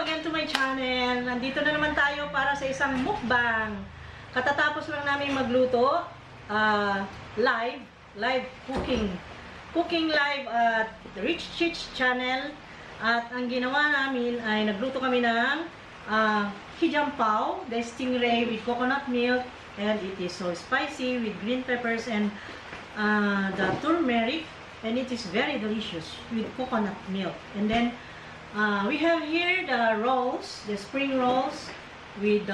again to my channel. Nandito na naman tayo para sa isang mukbang. Katatapos lang namin magluto. Live cooking live at Rich Chich channel. At ang ginawa namin ay nagluto kami ng hijampao, the stingray with coconut milk, and it is so spicy with green peppers and the turmeric, and it is very delicious with coconut milk. And then we have here the rolls, the spring rolls with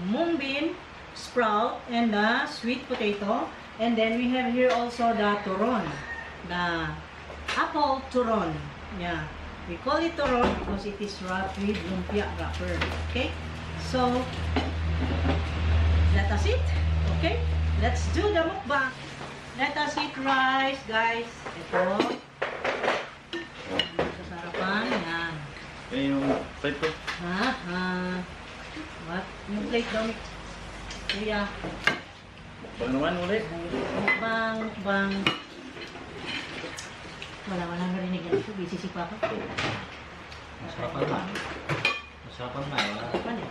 mung bean, sprout, and the sweet potato. And then we have here also the turon, the apple turon. Yeah, we call it turon because it is wrapped with lumpia wrapper. Okay, so let us eat. Okay, let's do the mukbang. Let us eat rice, guys. Ito. Sasarapan. Yan. Eh, yung plate ko. What? Yung plate daw ni Kuya. Bang naman ulit. Mukbang. Wala narinig yan. Busy si Papa. Masarapan na. Masarapan na. Masarapan eh.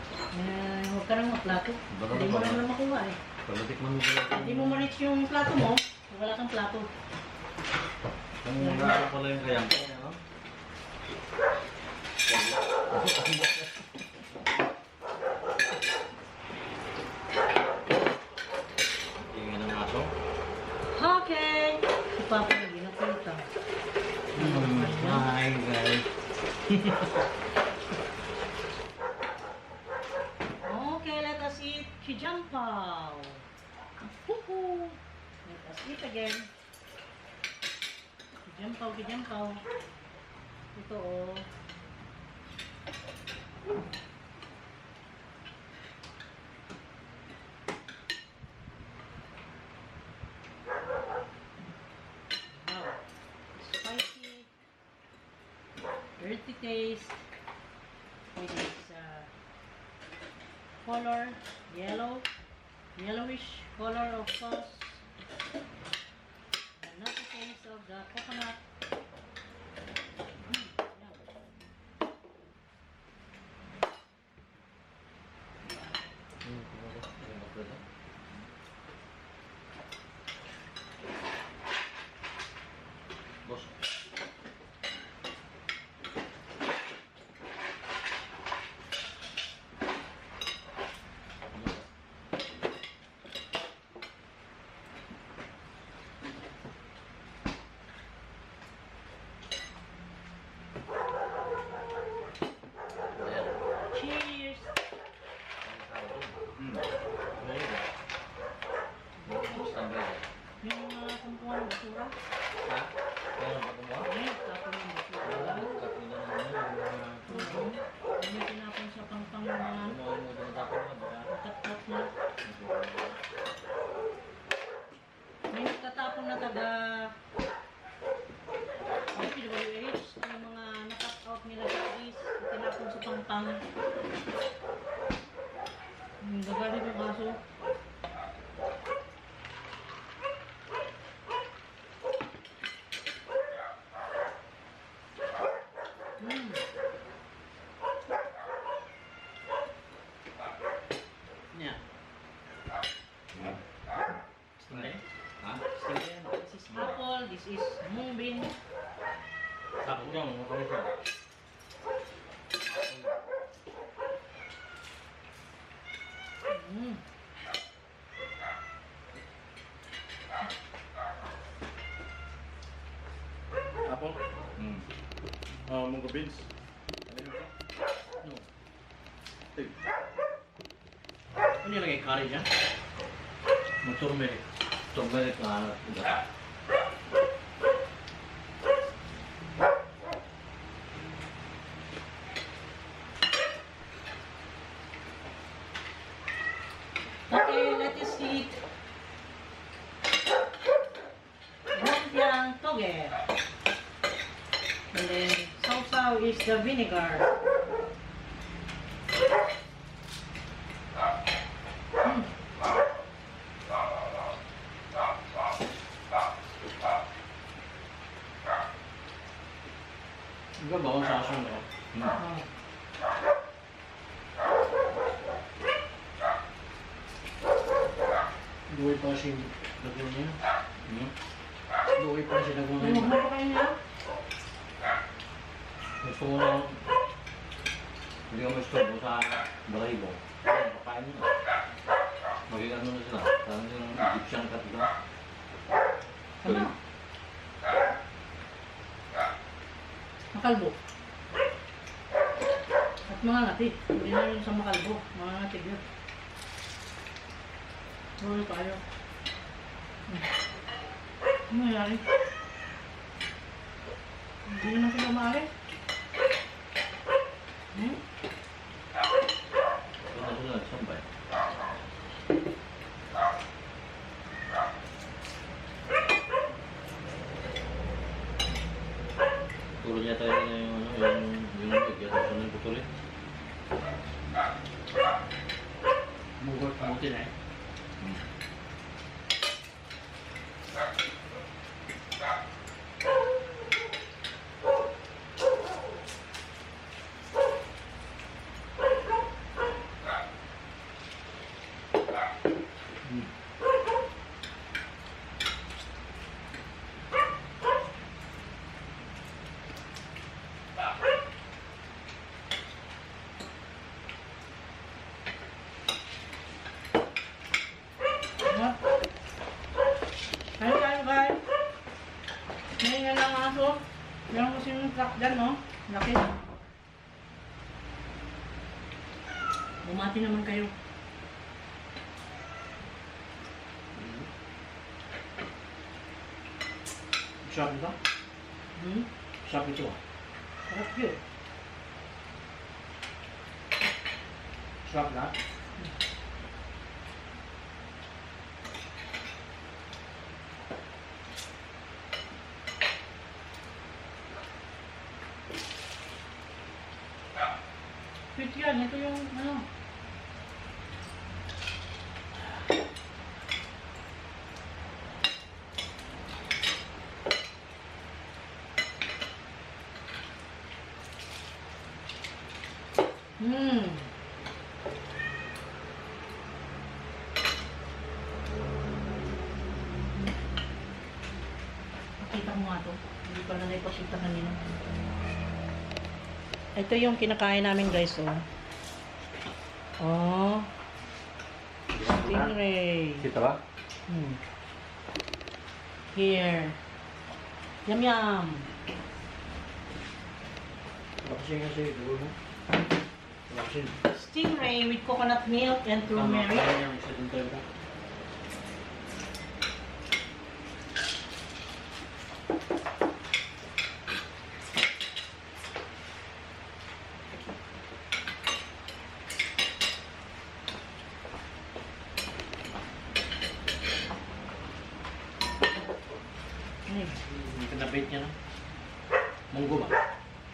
Huwag ka nang maplato. Hindi mo lang makuha eh. Pagdatik man mo pala. Hindi mo ma-reach yung plato mo. Wala kang plato. Kung nagkakaroon pala yung kayang ko, ano? Tingin ng aso. Okay. Si Papa na ginapita. Hi guys. Okay, let us eat hijampao. Let us eat again. Hijampao. Ito oh. Wow. Spicy. Earthy taste. With its color, yellowish color of sauce. The nutty taste of the coconut. Yum. Boss. Cheers! Yung mga kumpuan ng basura. Tapon ng basura. May tinapon sa pangpang ng mga kat-kat na. May nagtatapon na taga PWH, yung mga na-cut out nila sa trees, tinapon sa pangpang. Gagalit yung kaso. Nya. Stingray? Ha? This is apple, this is mung bean. Ako dyan, makakami siya. Apple? Munggo beans. Ano yun? No. Tig. Ano yung lagay curry dyan? Turmeric. Turmeric na alat. Okay, let us eat lumpiang toge. And then sausaw is the vinegar. Iba bawang sa aso no? Oh. Duwi pa kasi lagyan niya. Hmm? Duwi pa kasi lagyan Ano niya. mo pa kayo niya? Gusto mo na, hindi ka ma-stop mo sa balahibo. Pakain mo na. Maging ano na sila, parang yung Egyptian cut ito. Ano? Makalbo. At mga ngati. Hindi na yung sa makalbo. Mga ngati yun. Roll tayo. Ano nangyari? Hindi naman sila maaari. Hmm? Ito na sila, sambay. Tulad niya tayo na yung ano, yung bigyan sa sunod putulin. Mugot kamutin eh. Ano? Kain tayo guys. May nga lang aso. Meron kasi yung truck dyan, no? Laki. Bumati naman kayo. Sarap ito? Hmm? Sarap ito ah. Sarap yun. Sarap na? Sweet yan. Ito yung ano. Hmm. Pakita ko nga to. Hindi pa na naipakita kanina. Ito yung kinakain namin guys, oh. Oh. Stingray. Kita ba? Hmm. Here. Yum yum. Lakasin kasi dugo mo. Lakasin. Stingray with coconut milk and turmeric. Tama yung isa dun tayo ba? Ay, Yung pinabait niya na. Munggo ba?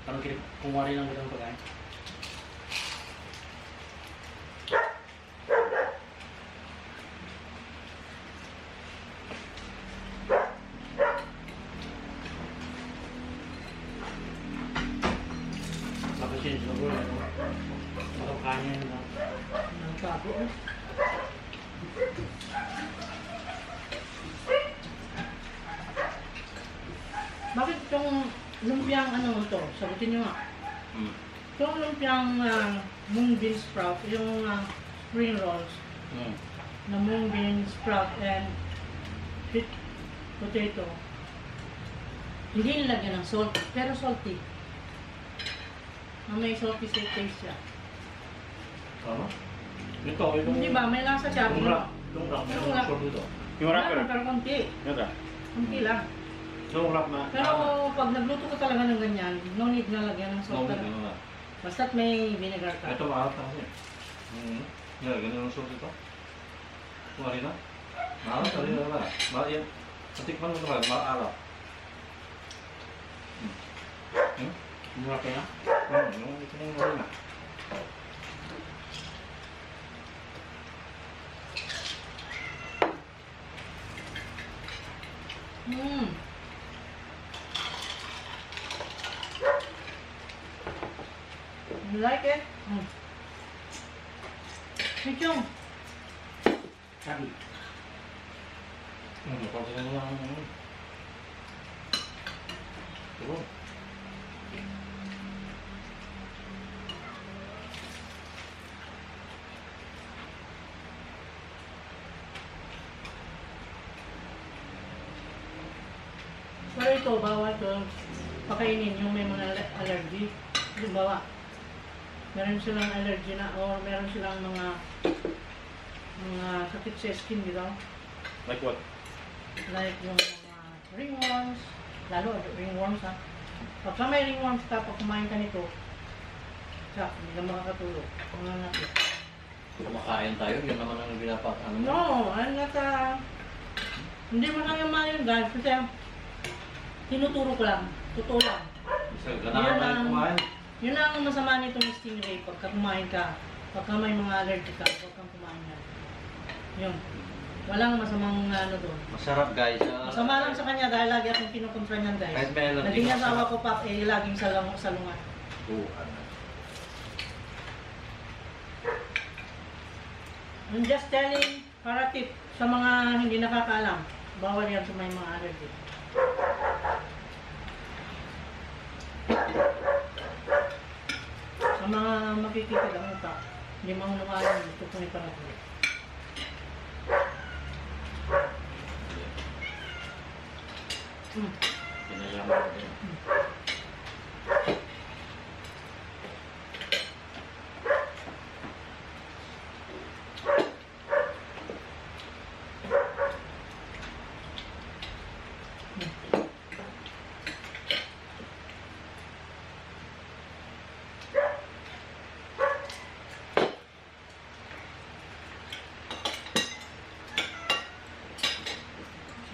Parang kumuha rin ang ganang pagkain. Lakasin sa dugo. Makakain niya na. ang bago, oh. Bakit itong lumpiang ano ito? Sagutin nyo nga. Hmm. Itong lumpiang mung bean sprout, yung spring rolls Hmm. na mung bean sprout and sweet potato. Hindi nilagyan ng salt, pero salty. May salty sweet taste siya. Tama? Ito, yung... Hindi ba? May lasa siya. Yung wrap. Yung wrap. Yung wrap. Yung wrap. Wala, pero konti. Yung wrap. Konti lang. Yung wrap na... Pero pag nagluto ka talaga ng ganyan, no need na lagyan ng salt. Nobit na. Basta't may vinegar ka. Ito maalat na kasi. Hmm. Yeah, ganun ang sauce ito. Kumari na. Maalat ka rin na. Maalat yan. Natikman mo naman, maalat. Hmm? Yung wrap na? Yung ito yung mali na. Hmm. You like it? Hey, Chong. Sabi. Konti na lang. Siguro. Pero ito, bawal to pakainin yung may mga allergy. Halimbawa, meron silang allergy na or meron silang mga sakit sa skin, di ba? Like what? Like yung mga ringworms, lalo ringworms ha. Pagka may ringworms ka, pag kumain ka nito, tsak, hindi ka makakatulog. Mga natin. Kumakain tayo, yun naman ang binapak. Ano mo? No, I'm not hindi mo kaya mayon guys, kasi tinuturo ko lang, totoo lang. Isa, ganahan tayo kumain. Yun ang masama nitong stingray, pagka kumain ka, pagka may mga allergy ka, huwag kang kumain na. Yun. Walang masamang ano doon. Masarap guys. Masama lang sa kanya dahil lagi akong kinukontra niyan guys. Kahit may allergy Naging ka, asawa masarap. ko pa, laging salungat. Oo, ano. I'm just telling, para tip sa mga hindi nakakaalam, bawal yan sa may mga allergy. Sa mga makikita lang ito, hindi mga lumayan, ito kung iparapin. Pinayang mo din.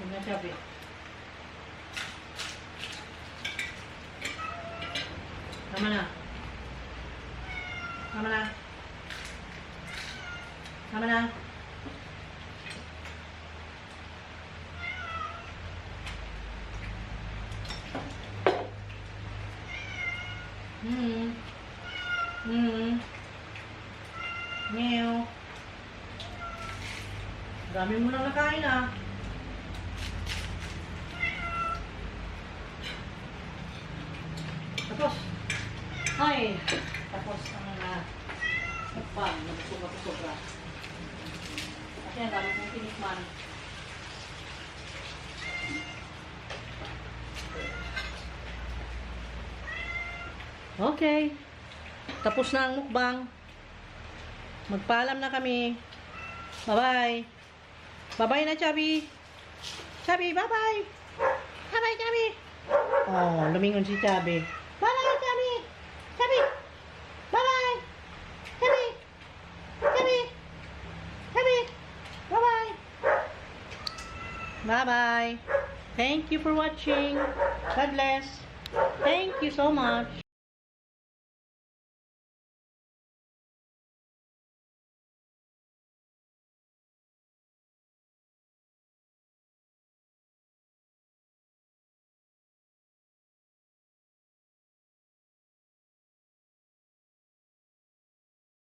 Sinasabi. Tama na. Tama na. Tama na. Meow. Dami mo lang nakain ah. Tapos. Ay. Tapos ang mukbang. Nagsusobra. Kasi ang dami kong tinikman. Okay. Tapos na ang mukbang. Magpaalam na kami. Bye-bye. Bye-bye na, Chubby. Chubby, bye-bye. Bye-bye, Chubby. Oh, lumingon si Chubby. Bye-bye, Chubby. Chubby. Bye-bye. Chubby. Chubby. Chubby. Bye-bye. Bye-bye. Thank you for watching. God bless. Thank you so much.